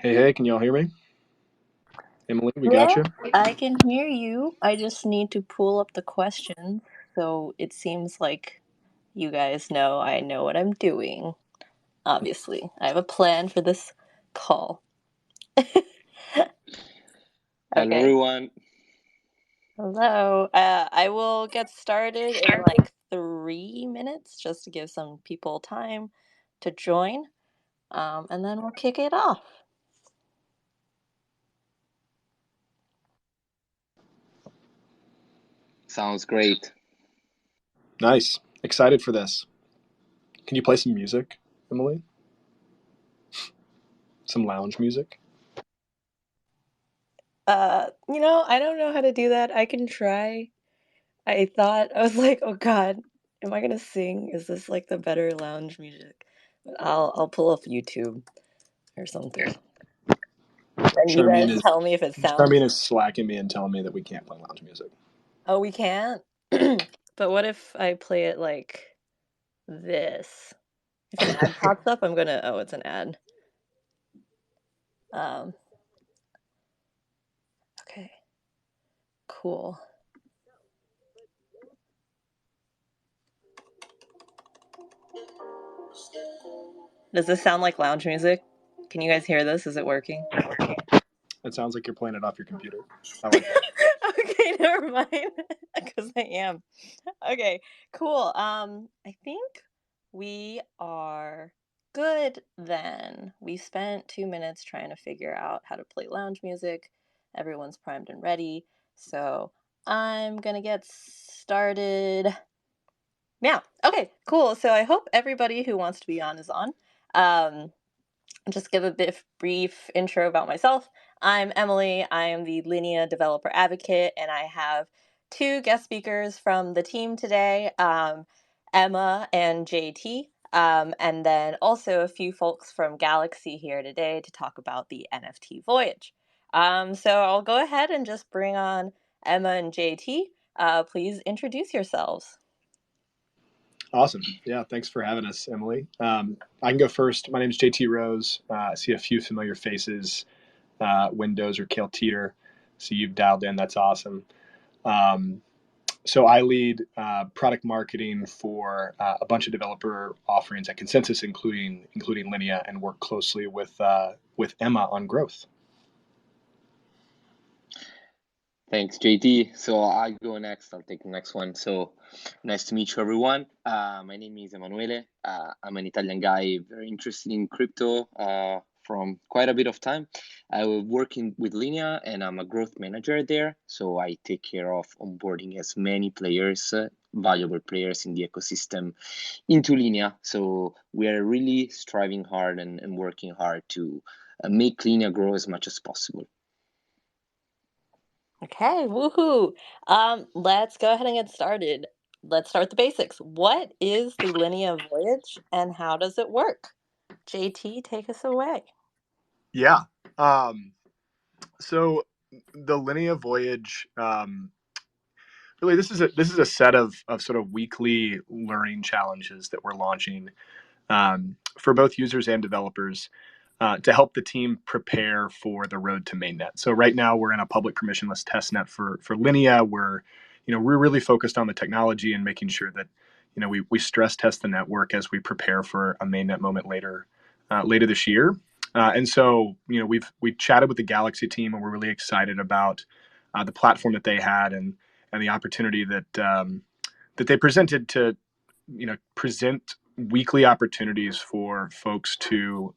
Hey, hey, can y'all hear me? Emily, we got Yeah, you. I can hear you. I just need to pull up the question. So it seems like you guys know I know what I'm doing. Obviously, I have a plan for this call. Hello, Okay. everyone. Hello. I will get started in like 3 minutes just to give some people time to join. And then we'll kick it off. Sounds great. Nice. Excited for this. Can you play some music, Emily? Some lounge music? I don't know how to do that. I can try. I was like, oh God, am I gonna sing? Is this like the better lounge music? But I'll pull up YouTube or something. And you Charmaine guys is tell me if it sounds. Charmaine is slacking me and telling me that we can't play lounge music. Oh, we can't? But what if I play it like this? If an ad pops up, I'm gonna. Oh, it's an ad. Um, okay, cool. Does this sound like lounge music? Can you guys hear this? Is it working? It sounds like you're playing it off your computer. I like that. Okay, never mind. Because I am. Okay, cool. I think we are good then. We spent 2 minutes trying to figure out how to play lounge music. Everyone's primed and ready. So I'm gonna get started. Yeah. Okay, cool. So I hope everybody who wants to be on is on. Um, just give a bit of brief intro about myself. I'm Emily. I am the Linea developer advocate, and I have two guest speakers from the team today, Emma and JT, and then also a few folks from Galaxy here today to talk about the NFT Voyage. So I'll go ahead and just bring on Emma and JT. Please introduce yourselves. Awesome. Yeah, thanks for having us, Emily. I can go first. My name is JT Rose. I see a few familiar faces, Windows or Kale Teeter. So you've dialed in. That's awesome. Um, so I lead product marketing for a bunch of developer offerings at Consensus, including Linea, and work closely with Emma on growth. Thanks, JT. So I go next. I'll take the next one. So nice to meet you, everyone. My name is Emanuele. I'm an Italian guy, very interested in crypto from quite a bit of time. I was working with Linea, and I'm a growth manager there. So I take care of onboarding as many players, valuable players in the ecosystem into Linea. So we are really striving hard and working hard to make Linea grow as much as possible. Okay, woohoo. Let's go ahead and get started. Let's start the basics. What is the Linea Voyage and how does it work? JT, take us away. Yeah. So the Linea Voyage, really, this is a set of sort of weekly learning challenges that we're launching for both users and developers to help the team prepare for the road to mainnet. So right now we're in a public permissionless testnet for Linea. We're really focused on the technology and making sure that we stress test the network as we prepare for a mainnet moment later this year. And so we've chatted with the Galaxy team, and we're really excited about the platform that they had and the opportunity that they presented to present weekly opportunities for folks to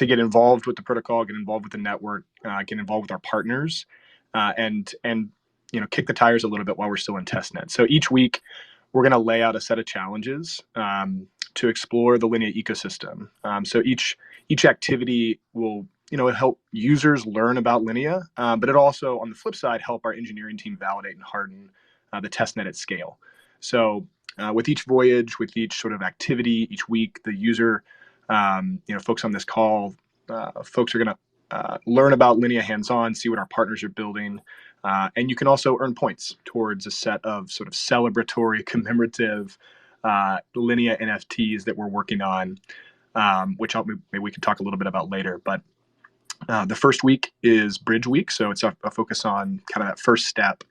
get involved with the protocol, get involved with the network, get involved with our partners, and kick the tires a little bit while we're still in testnet. So each week we're going to lay out a set of challenges to explore the Linea ecosystem. So each activity will help users learn about Linea, but it also, on the flip side, help our engineering team validate and harden the testnet at scale. So with each voyage, with each sort of activity, each week, the user, folks on this call, folks are going to learn about Linea hands-on, see what our partners are building, and you can also earn points towards a set of sort of celebratory, commemorative Linea NFTs that we're working on, which maybe we can talk a little bit about later. But The first week is Bridge Week, so it's a focus on kind of that first step.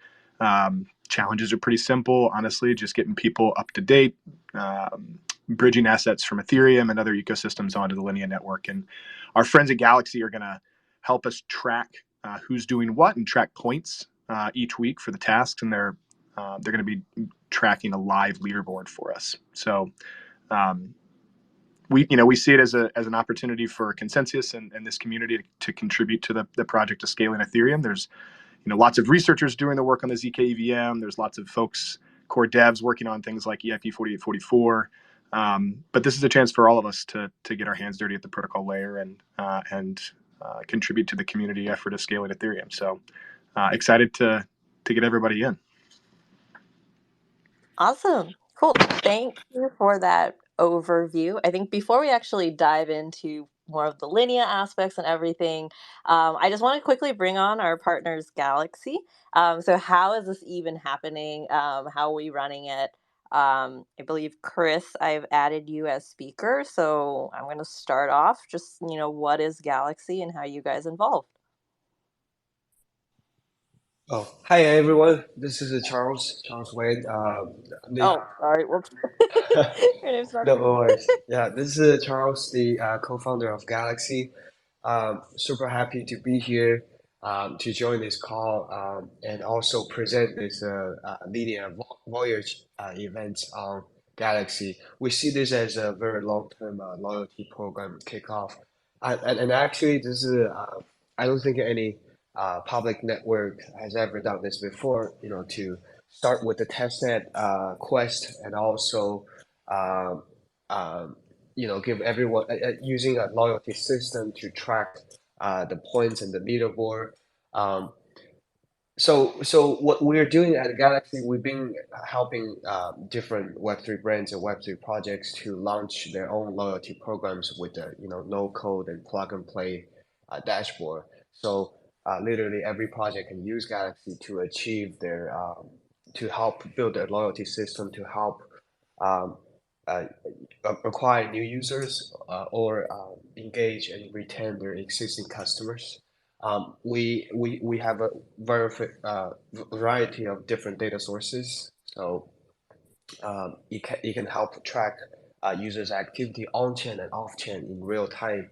Challenges are pretty simple, honestly, just getting people up to date, bridging assets from Ethereum and other ecosystems onto the Linea network. And our friends at Galaxy are going to help us track who's doing what and track points each week for the tasks, and they're going to be tracking a live leaderboard for us. So um, we see it as an opportunity for consensus and this community to contribute to the project of scaling Ethereum. There's lots of researchers doing the work on the zk EVM. There's lots of folks, core devs, working on things like EIP 4844. But this is a chance for all of us to get our hands dirty at the protocol layer and contribute to the community effort of scaling Ethereum. So excited to get everybody in. Awesome. Cool. Thank you for that overview. I think before we actually dive into more of the Linea aspects and everything, I just want to quickly bring on our partners, Galaxy. So, how is this even happening? How are we running it? I believe, Chris, I've added you as speaker. So, I'm going to start off just, what is Galaxy and how you guys involved? Oh, hi everyone. This is Charles Wade. Oh, sorry. Whoops. Your name's not No there. worries. Yeah, this is Charles, the co-founder of Galaxy. Super happy to be here to join this call and also present this Linea Voyage event on Galaxy. We see this as a very long-term loyalty program kickoff. And actually, this is I don't think any public network has ever done this before. To start with the testnet quest and also um, um, give everyone using a loyalty system to track the points and the leaderboard. Um, so what we're doing at Galaxy, we've been helping different Web3 brands and Web3 projects to launch their own loyalty programs with the no code and plug and play dashboard. So literally every project can use Galaxy to achieve their to help build their loyalty system to help um, uh, acquire new users or engage and retain their existing customers. We have a variety of different data sources. So it can help track users' activity on chain and off chain in real time.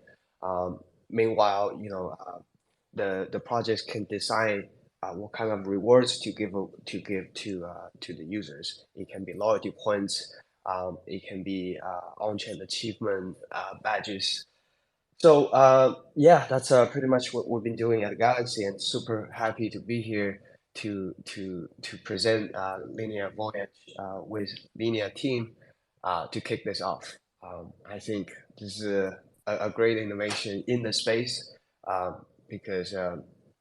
Meanwhile, the projects can decide what kind of rewards to give to the users. It can be loyalty points. It can be on-chain achievement badges. So yeah, that's pretty much what we've been doing at Galaxy, and super happy to be here to present Linea Voyage with Linea team to kick this off. I think this is a great innovation in the space because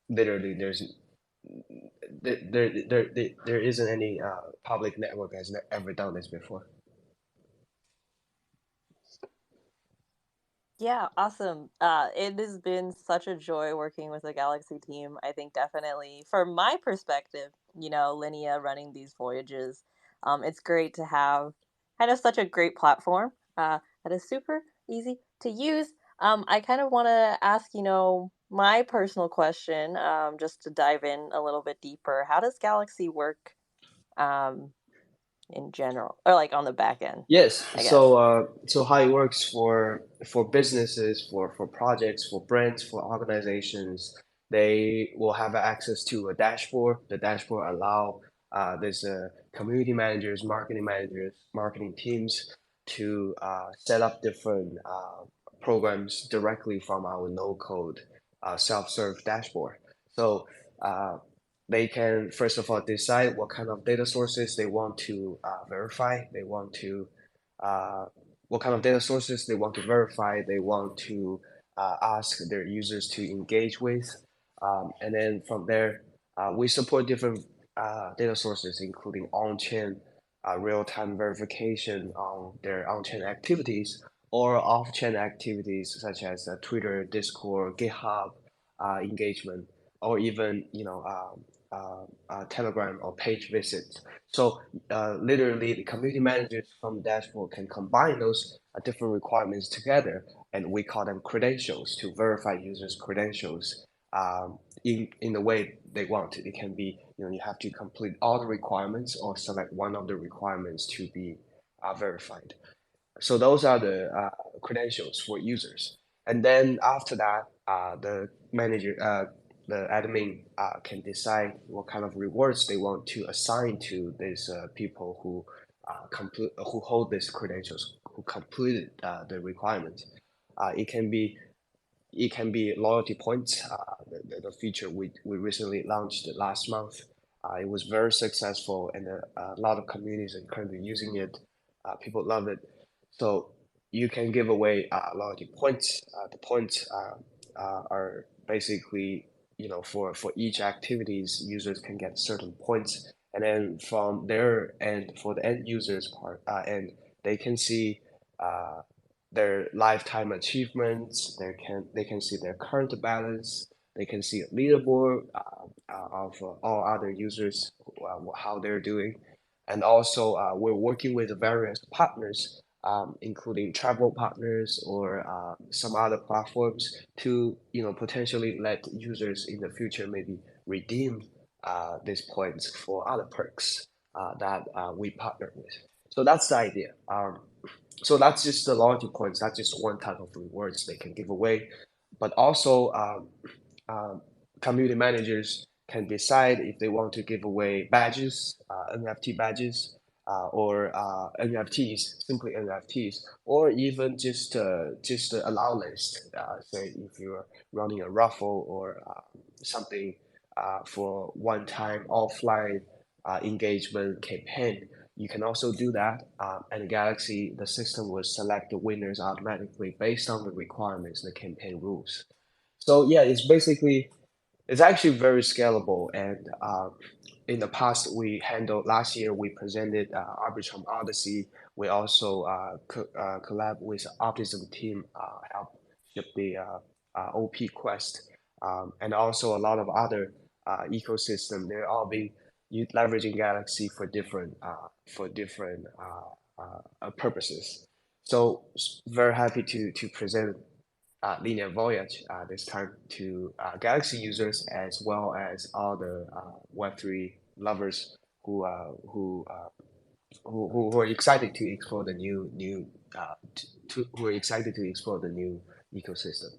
literally there isn't any public network has ever done this before. Yeah, awesome. It has been such a joy working with the Galaxy team. I think definitely from my perspective, Linea running these voyages, it's great to have kind of such a great platform that is super easy to use. I kind of want to ask, my personal question, just to dive in a little bit deeper. How does Galaxy work um, in general, or like on the back end, Yes. I guess? So how it works for businesses, for projects, for brands, for organizations, they will have access to a dashboard. The dashboard allow there's community managers, marketing teams to set up different programs directly from our no code self-serve dashboard. So uh, they can first of all decide what kind of data sources they want to verify. They want to what kind of data sources they want to verify. They want to ask their users to engage with, and then from there, we support different data sources, including on-chain real-time verification on their on-chain activities or off-chain activities such as Twitter, Discord, GitHub engagement, or even Telegram or page visits. So literally, the community managers from the dashboard can combine those different requirements together, and we call them credentials to verify users' credentials in the way they want. It can be, you have to complete all the requirements or select one of the requirements to be verified. So those are the credentials for users. And then after that, the admin can decide what kind of rewards they want to assign to these people who hold these credentials, who completed the requirements. It can be loyalty points. The feature we recently launched last month. It was very successful, and a lot of communities are currently using it. People love it. So you can give away loyalty points. The points are basically, for each activities, users can get certain points, and then from their end, for the end users part, and they can see uh, their lifetime achievements. They can see their current balance. They can see a leaderboard of all other users, how they're doing. And also, we're working with various partners, including travel partners or some other platforms to, potentially let users in the future maybe redeem these points for other perks that we partner with. So that's the idea. So that's just the loyalty points. That's just one type of rewards they can give away. But also, community managers can decide if they want to give away badges, NFT badges, or NFTs, simply NFTs, or even just a allow list. Say if you're running a raffle or something for one-time offline engagement campaign, you can also do that. And Galaxy, the system will select the winners automatically based on the requirements and the campaign rules. So yeah, it's actually very scalable. And in the past, last year, we presented Arbitrum Odyssey. We also collab with Optimism team, help ship the OP Quest, and also a lot of other ecosystem. They're all being leveraging Galaxy for different purposes. So very happy to present Linea Voyage this time to Galaxy users as well as all the Web3 lovers who uh, who, uh, who are excited to explore the new who are excited to explore the new ecosystem.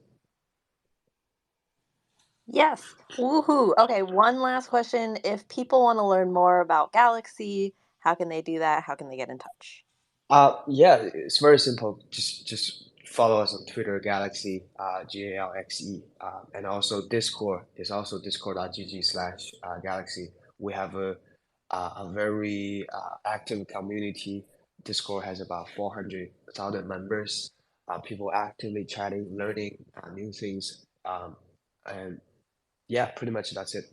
Yes. Woohoo. Okay, one last question. If people want to learn more about Galaxy, how can they do that? How can they get in touch? Yeah, it's very simple. Just follow us on Twitter, Galaxy, Galaxe, and also Discord is also discord.gg/Galaxy. We have a very active community. Discord has about 400,000 members. People actively chatting, learning new things. And yeah, pretty much that's it.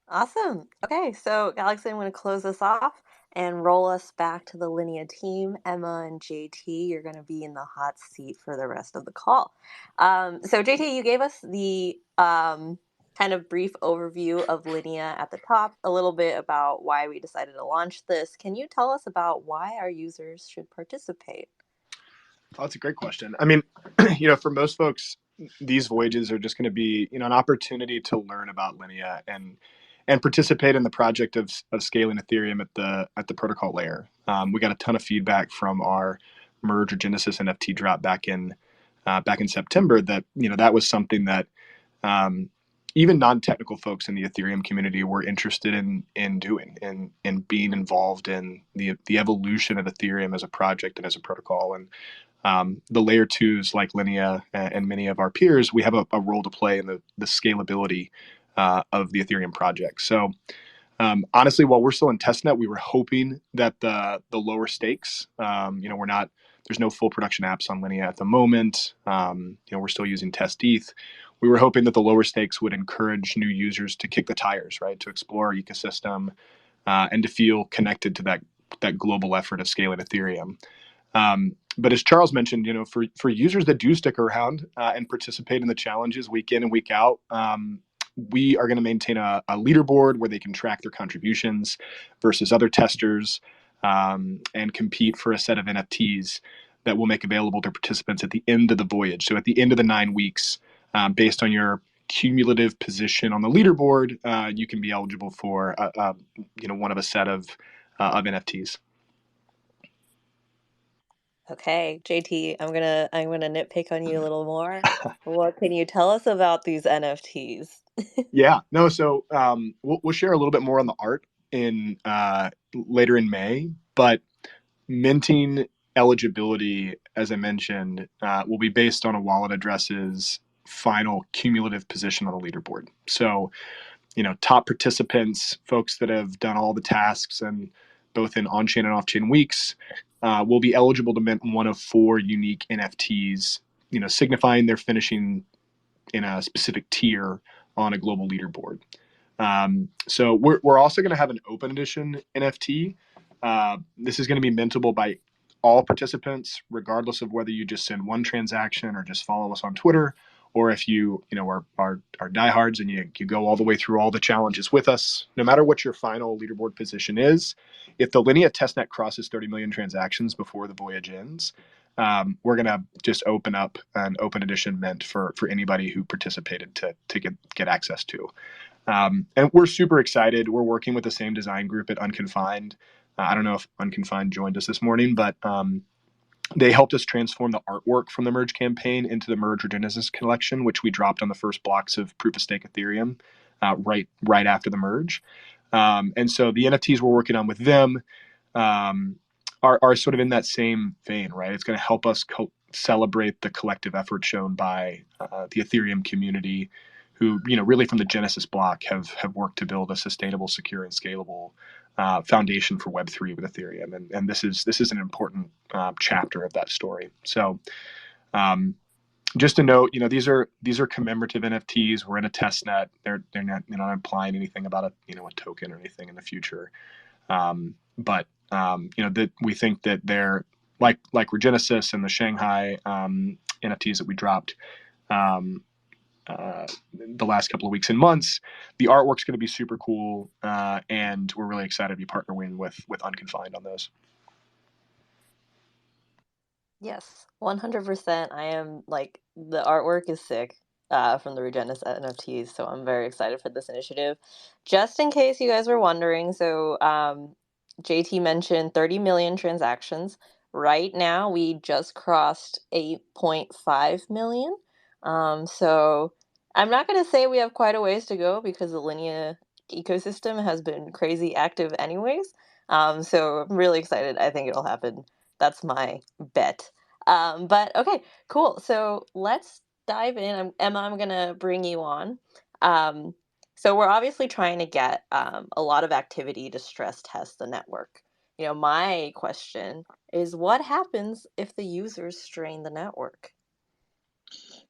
Awesome. Okay, so Galaxy, I'm going to close this off and roll us back to the Linea team. Emma and JT, you're going to be in the hot seat for the rest of the call. So JT, you gave us the kind of brief overview of Linea at the top, a little bit about why we decided to launch this. Can you tell us about why our users should participate? Oh, that's a great question. I mean, for most folks, these voyages are just going to be, an opportunity to learn about Linea and participate in the project of scaling Ethereum at the protocol layer. We got a ton of feedback from our merge or Genesis NFT drop back in September that that was something that even non-technical folks in the Ethereum community were interested in doing and being involved in the evolution of Ethereum as a project and as a protocol. And the layer twos like Linea and many of our peers, we have a role to play in the scalability of the Ethereum project. So honestly, while we're still in testnet, we were hoping that the lower stakes, there's no full production apps on Linea at the moment. We're still using test ETH. We were hoping that the lower stakes would encourage new users to kick the tires, right, to explore our ecosystem and to feel connected to that global effort of scaling Ethereum. But as Charles mentioned, for users that do stick around and participate in the challenges week in and week out, we are going to maintain a leaderboard where they can track their contributions versus other testers, and compete for a set of NFTs that we'll make available to participants at the end of the voyage. So at the end of the 9 weeks, based on your cumulative position on the leaderboard, you can be eligible for one of a set of NFTs. Okay, JT, I'm gonna nitpick on you a little more. What can you tell us about these NFTs? Yeah, no. So we'll share a little bit more on the art in later in May, but minting eligibility, as I mentioned, will be based on a wallet address's final cumulative position on the leaderboard. So, top participants, folks that have done all the tasks and both in on-chain and off-chain weeks, will be eligible to mint one of 4 unique NFTs, signifying they're finishing in a specific tier on a global leaderboard. So we're also going to have an open edition NFT. This is going to be mintable by all participants, regardless of whether you just send one transaction or just follow us on Twitter, or if you are diehards and you go all the way through all the challenges with us. No matter what your final leaderboard position is, if the Linea testnet crosses 30 million transactions before the voyage ends, we're going to just open up an open edition mint for anybody who participated to get access to. And we're super excited. We're working with the same design group at Unconfined. I don't know if Unconfined joined us this morning, but they helped us transform the artwork from the Merge campaign into the Merge Genesis collection, which we dropped on the first blocks of Proof of Stake Ethereum right after the Merge. And so the NFTs we're working on with them are sort of in that same vein, right? It's going to help us celebrate the collective effort shown by the Ethereum community, who, really from the Genesis block have worked to build a sustainable, secure, and scalable foundation for Web3 with Ethereum. And this is an important chapter of that story. So just to note, these are commemorative NFTs. We're in a test net. They're not implying anything about a token or anything in the future. But that we think that they're like Regenesis and the Shanghai NFTs that we dropped the last couple of weeks and months. The artwork's going to be super cool, and we're really excited to be partnering with Unconfined on those. Yes, 100%. I am the artwork is sick from the Regenesis NFTs, so I'm very excited for this initiative. Just in case you guys were wondering, so JT mentioned 30 million transactions. Right now, we just crossed 8.5 million. So I'm not going to say we have quite a ways to go because the Linea ecosystem has been crazy active anyways. So I'm really excited. I think it'll happen. That's my bet. But okay, cool. So let's dive in. Emma, I'm gonna bring you on. So we're obviously trying to get a lot of activity to stress test the network. My question is, what happens if the users strain the network?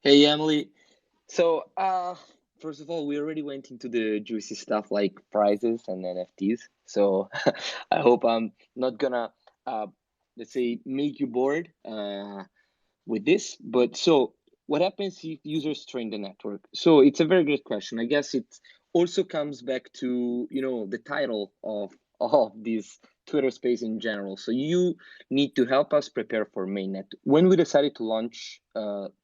Hey, Emily. So, first of all, we already went into the juicy stuff like prizes and NFTs. So, I hope I'm not gonna, let's say, make you bored with this. But so, what happens if users strain the network? So, it's a very good question. I guess it also comes back to the title of this Twitter space in general. So, you need to help us prepare for Mainnet. When we decided to launch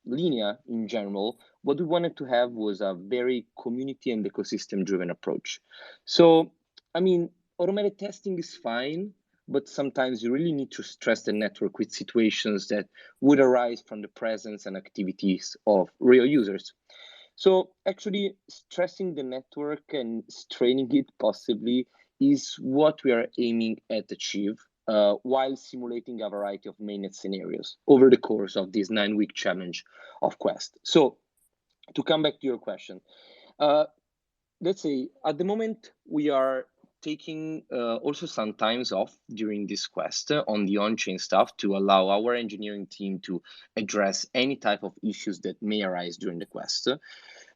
Linea in general, what we wanted to have was a very community and ecosystem driven approach. So, I mean, automated testing is fine, but sometimes you really need to stress the network with situations that would arise from the presence and activities of real users. So actually stressing the network and straining it possibly is what we are aiming at achieve while simulating a variety of mainnet scenarios over the course of this 9-week challenge of Quest. So to come back to your question, let's say at the moment we are taking also some times off during this quest on the on-chain stuff to allow our engineering team to address any type of issues that may arise during the quest.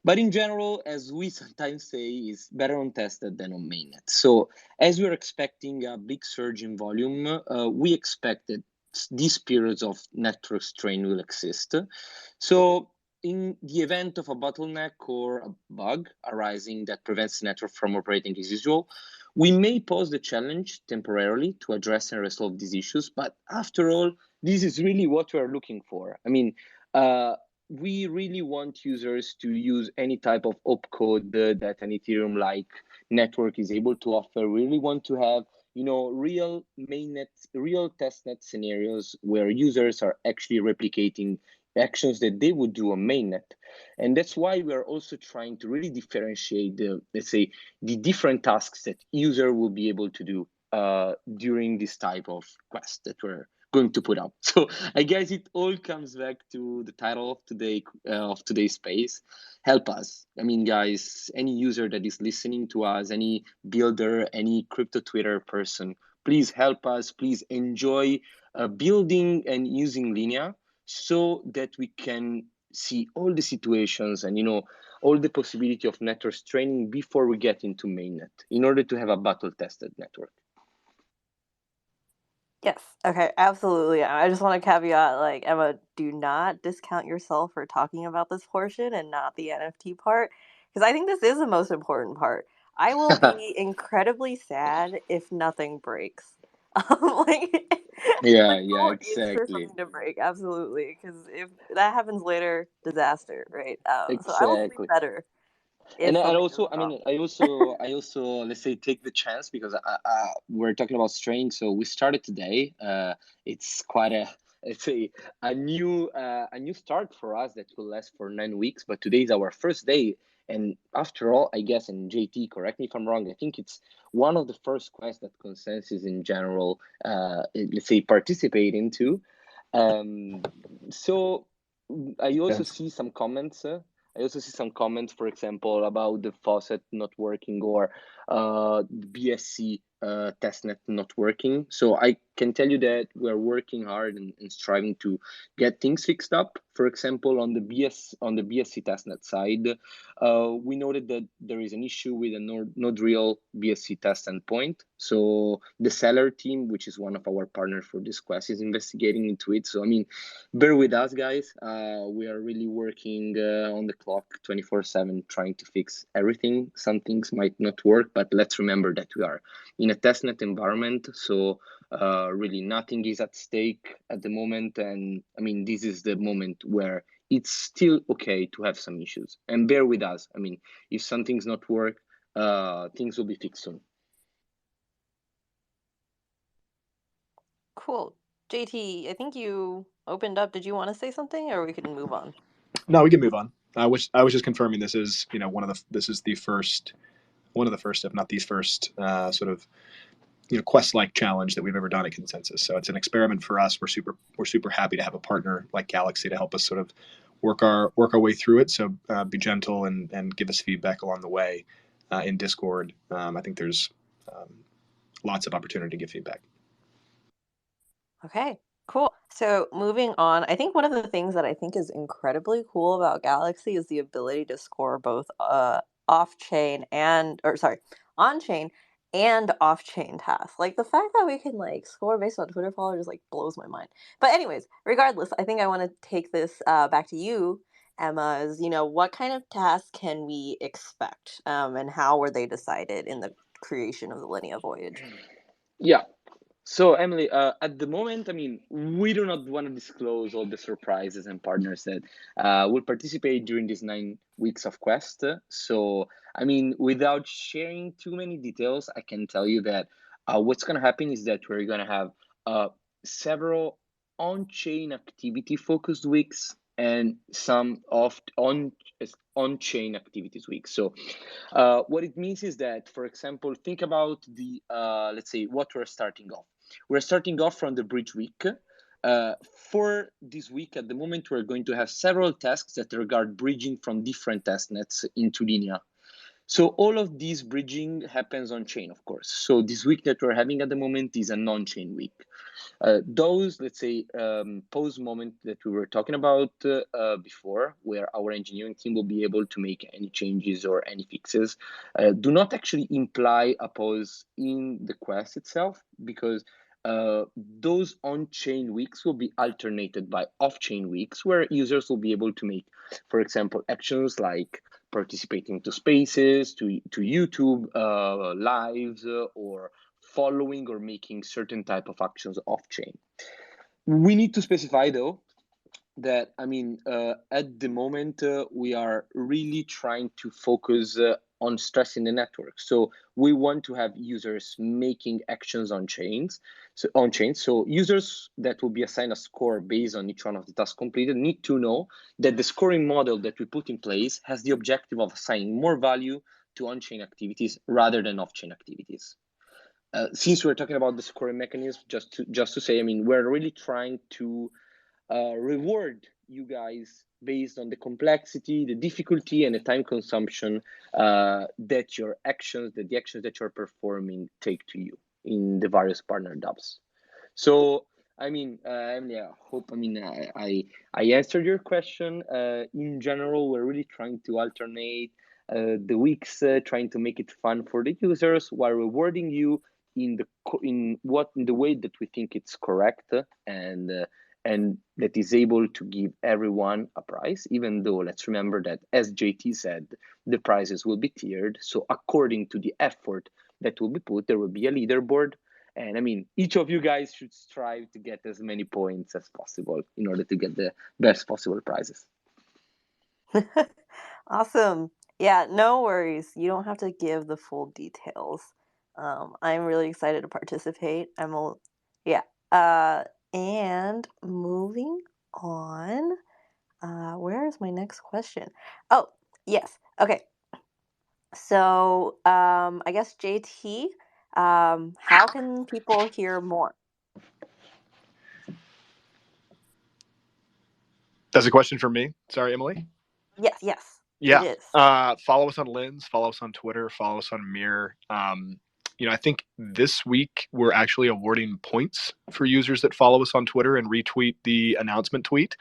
But in general, as we sometimes say, is better on tested than on mainnet. So as we're expecting a big surge in volume, we expect that these periods of network strain will exist. So in the event of a bottleneck or a bug arising that prevents the network from operating as usual, we may pause the challenge temporarily to address and resolve these issues. But after all, this is really what we're looking for. I mean, we really want users to use any type of opcode that an Ethereum-like network is able to offer. We really want to have, real mainnet, real testnet scenarios where users are actually replicating actions that they would do on mainnet. And that's why we are also trying to really differentiate the different tasks that user will be able to do during this type of quest that we're going to put up. So I guess it all comes back to the title of today's space. Help us. I mean, guys, any user that is listening to us, any builder, any crypto Twitter person, please help us. Please enjoy building and using Linea so that we can see all the situations and all the possibility of network training before we get into mainnet in order to have a battle tested network. Yes. Okay. Absolutely. I just want to caveat, like, Emma, do not discount yourself for talking about this portion and not the NFT part, because I think this is the most important part. I will be incredibly sad if nothing breaks. Like, the Yeah, goal is for exactly. something to break, absolutely, because if that happens later, disaster, right? So I will sleep Exactly. better And if something goes wrong. I also let's say take the chance because we're talking about training. So we started today. It's quite a let's say a new start for us that will last for 9 weeks. But today is our first day, and after all, I guess, and JT, correct me if I'm wrong. I think it's one of the first quests that consensus in general, let's say, participate into. Um, so I also Yes. see some comments. I also see some comments, for example, about the faucet not working or the BSC testnet not working. So I can tell you that we're working hard and striving to get things fixed up. For example, on the BSC testnet side, we noted that there is an issue with a node real BSC test endpoint. So the seller team, which is one of our partners for this quest, is investigating into it. So I mean, bear with us, guys. We are really working on the clock 24/7 trying to fix everything. Some things might not work, but let's remember that we are in a testnet environment, so really nothing is at stake at the moment. And I mean, this is the moment where it's still okay to have some issues, and bear with us. I mean, if something's not work, things will be fixed soon. Cool. JT, I think you opened up. Did you want to say something, or we can move on? No, we can move on. I was just confirming this is this is one of the first, if not the first, sort of quest like challenge that we've ever done at Consensus. So it's an experiment for us. We're super happy to have a partner like Galaxy to help us sort of work our way through it. So be gentle and give us feedback along the way in Discord. I think there's lots of opportunity to give feedback. Okay, cool. So moving on, I think one of the things that I think is incredibly cool about Galaxy is the ability to score both off-chain or sorry, on-chain and off-chain tasks. Like the fact that we can like score based on Twitter followers just like blows my mind. But anyways, regardless, I think I want to take this back to you, Emma, is what kind of tasks can we expect, and how were they decided in the creation of the Linea Voyage? Yeah. So, Emily, at the moment, I mean, we do not want to disclose all the surprises and partners that will participate during these 9 weeks of Quest. So, I mean, without sharing too many details, I can tell you that what's going to happen is that we're going to have several on-chain activity focused weeks and some on-chain activities weeks. So, what it means is that, for example, think about the let's say what we're starting off. We're starting off from the bridge week. For this week, at the moment, we're going to have several tasks that regard bridging from different testnets into Linea. So all of this bridging happens on chain, of course. So this week that we're having at the moment is a non-chain week. Those, let's say, pause moment that we were talking about before, where our engineering team will be able to make any changes or any fixes, do not actually imply a pause in the quest itself, because those on-chain weeks will be alternated by off-chain weeks where users will be able to make, for example, actions like participating to spaces, to YouTube lives, or following or making certain type of actions off-chain. We need to specify though that, at the moment, we are really trying to focus on stressing the network. So we want to have users making actions on chains. So users that will be assigned a score based on each one of the tasks completed need to know that the scoring model that we put in place has the objective of assigning more value to on-chain activities rather than off-chain activities. Since we're talking about the scoring mechanism, just to say, we're really trying to reward you guys based on the complexity, the difficulty, and the time consumption that the actions that you're performing take to you in the various partner dApps. So, Emily, I hope, I answered your question. In general, we're really trying to alternate the weeks, trying to make it fun for the users while rewarding you in the way that we think it's correct, and that is able to give everyone a prize, even though let's remember that, as JT said, the prizes will be tiered. So according to the effort that will be put, there will be a leaderboard. And each of you guys should strive to get as many points as possible in order to get the best possible prizes. Awesome. Yeah, no worries. You don't have to give the full details. I'm really excited to participate. And moving on, where is my next question? Oh, yes. Okay. So, I guess JT, how can people hear more? That's a question for me. Sorry, Emily. Yes, Yeah. it is. Follow us on Lens, follow us on Twitter, follow us on Mirror. I think this week we're actually awarding points for users that follow us on Twitter and retweet the announcement tweet.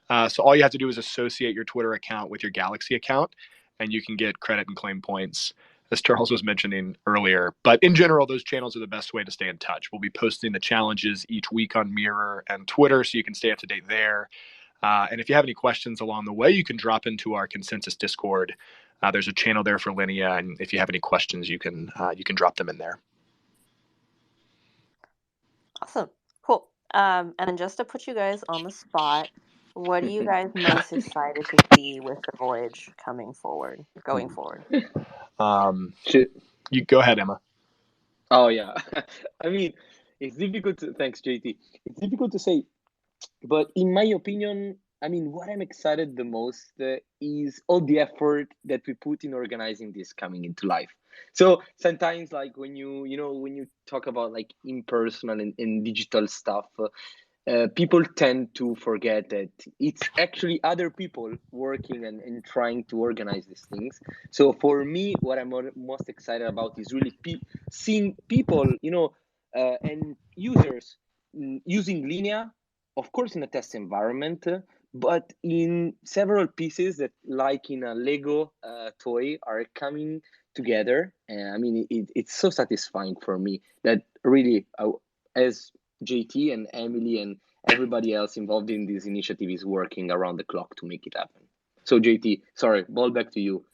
So all you have to do is associate your Twitter account with your Galaxy account, and you can get credit and claim points, as Charles was mentioning earlier. But in general, those channels are the best way to stay in touch. We'll be posting the challenges each week on Mirror and Twitter, so you can stay up to date there. And if you have any questions along the way, you can drop into our consensus Discord. There's a channel there for Linea, and if you have any questions, you can drop them in there. Awesome. Cool. And then just to put you guys on the spot, what are you guys most excited to see with the Voyage going forward? You go ahead, Emma. Oh yeah, it's difficult to. Thanks, JT. It's difficult to say, but in my opinion, what I'm excited the most is all the effort that we put in organizing this coming into life. So sometimes, like when you talk about like impersonal and digital stuff, people tend to forget that it's actually other people working and trying to organize these things. So for me, what I'm most excited about is really seeing people, and users using Linea, of course, in a test environment, but in several pieces that, like in a Lego toy, are coming together. And it's so satisfying for me that really, as JT and Emily and everybody else involved in this initiative is working around the clock to make it happen. So JT, sorry, ball back to you.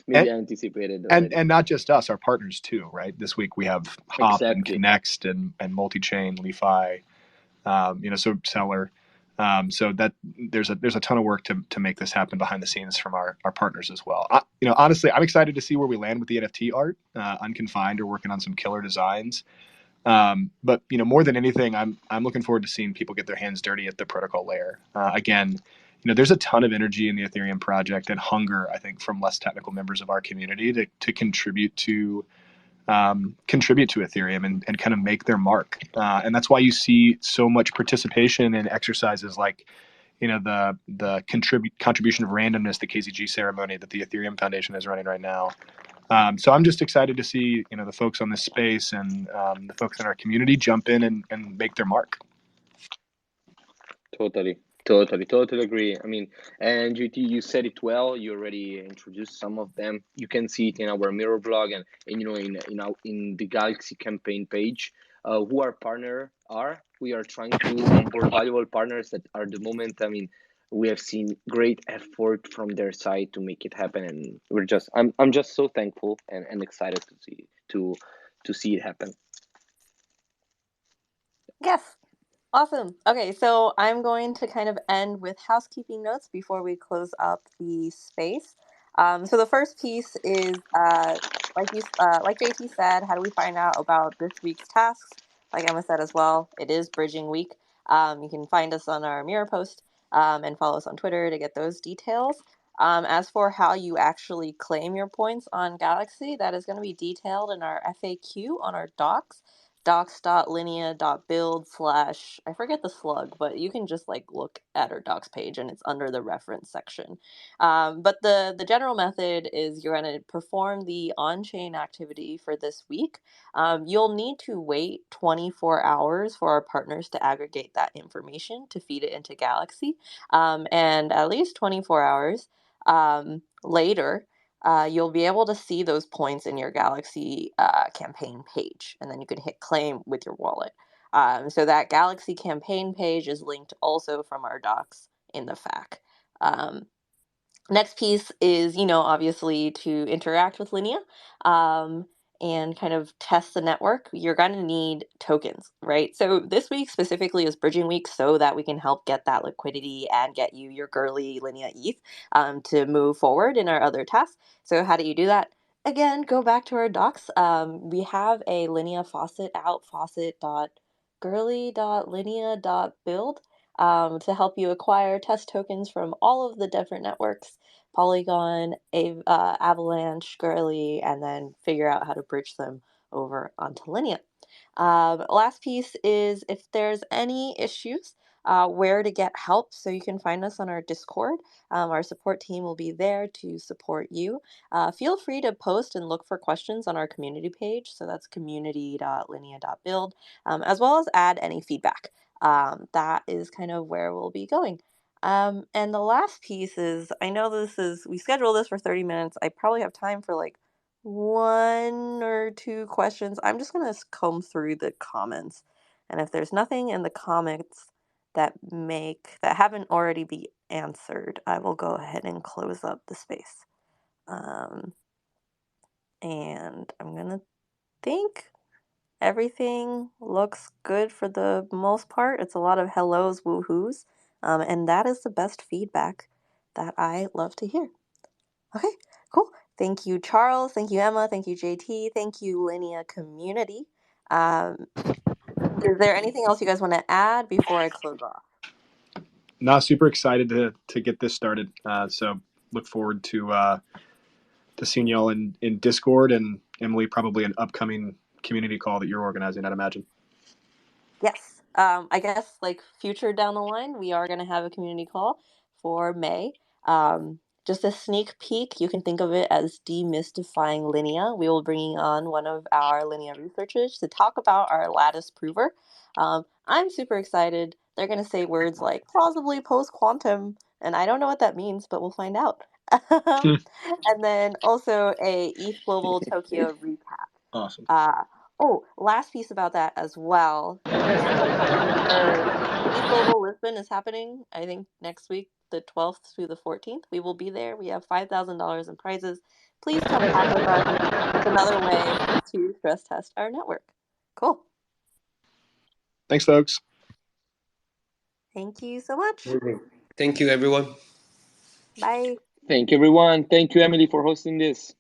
Maybe I anticipated already. And not just us, our partners too, right? This week we have Hop and Exactly. Connext and multi-chain, LeFi, so Seller. So that there's a ton of work to make this happen behind the scenes from our partners as well. Honestly, I'm excited to see where we land with the NFT art. Unconfined are working on some killer designs. But more than anything, I'm looking forward to seeing people get their hands dirty at the protocol layer. Again, there's a ton of energy in the Ethereum project and hunger, I think, from less technical members of our community to contribute to Ethereum and kind of make their mark. And that's why you see so much participation in exercises like, the contribution of randomness, the KZG ceremony that the Ethereum Foundation is running right now. So I'm just excited to see, the folks on this space and the folks in our community jump in and make their mark. Totally. Totally agree. I mean, and GT, you said it well. You already introduced some of them. You can see it in our mirror blog and in the Galaxy campaign page. Who our partner are. We are trying to onboard valuable partners that are the moment. I mean, we have seen great effort from their side to make it happen, and I'm just so thankful and excited to see it happen. Yes. Awesome. Okay, so I'm going to kind of end with housekeeping notes before we close up the space. So the first piece is, like JT said, how do we find out about this week's tasks? Like Emma said as well, it is Bridging Week. You can find us on our Mirror post and follow us on Twitter to get those details. As for how you actually claim your points on Galaxy, that is going to be detailed in our FAQ on our docs docs.linea.build / I forget the slug, but you can just like look at our docs page and it's under the reference section. But the general method is you're going to perform the on-chain activity for this week. You'll need to wait 24 hours for our partners to aggregate that information to feed it into Galaxy. And at least 24 hours later, you'll be able to see those points in your Galaxy campaign page, and then you can hit claim with your wallet. So that Galaxy campaign page is linked also from our docs in the FAQ. Next piece is, obviously to interact with Linea and kind of test the network. You're going to need tokens, right? So this week specifically is Bridging Week so that we can help get that liquidity and get you your girly Linea ETH to move forward in our other tasks. So how do you do that? Again, go back to our docs. We have a Linea faucet out, faucet.girly.linea.build to help you acquire test tokens from all of the different networks, Polygon, Avalanche, Girly, and then figure out how to bridge them over onto Linea. Last piece is if there's any issues, where to get help. So you can find us on our Discord. Our support team will be there to support you. Feel free to post and look for questions on our community page. So that's community.linea.build, as well as add any feedback. That is kind of where we'll be going. And the last piece is, I know we scheduled this for 30 minutes. I probably have time for like 1 or 2 questions. I'm just going to comb through the comments. And if there's nothing in the comments that haven't already be answered, I will go ahead and close up the space. And I'm going to think everything looks good for the most part. It's a lot of hellos, woohoos, and that is the best feedback that I love to hear. Okay, cool. Thank you, Charles. Thank you, Emma. Thank you, JT. Thank you, Linea community. Is there anything else you guys want to add before I close off? No, super excited to get this started. So look forward to seeing y'all in Discord, and Emily, probably an upcoming community call that you're organizing, I'd imagine. Yes. I guess like future down the line, we are going to have a community call for May. Just a sneak peek, you can think of it as demystifying Linea. We will bring on one of our Linea researchers to talk about our lattice prover. I'm super excited. They're going to say words like plausibly post-quantum, and I don't know what that means, but we'll find out. And then also a ETH Global Tokyo recap. Awesome. Last piece about that as well. Just ETH Global Lisbon is happening, I think, next week, the 12th through the 14th. We will be there. We have $5,000 in prizes. Please come pack with us. It's another way to stress test our network. Cool. Thanks, folks. Thank you so much. Thank you, everyone. Bye. Thank you, everyone. Thank you, Emily, for hosting this.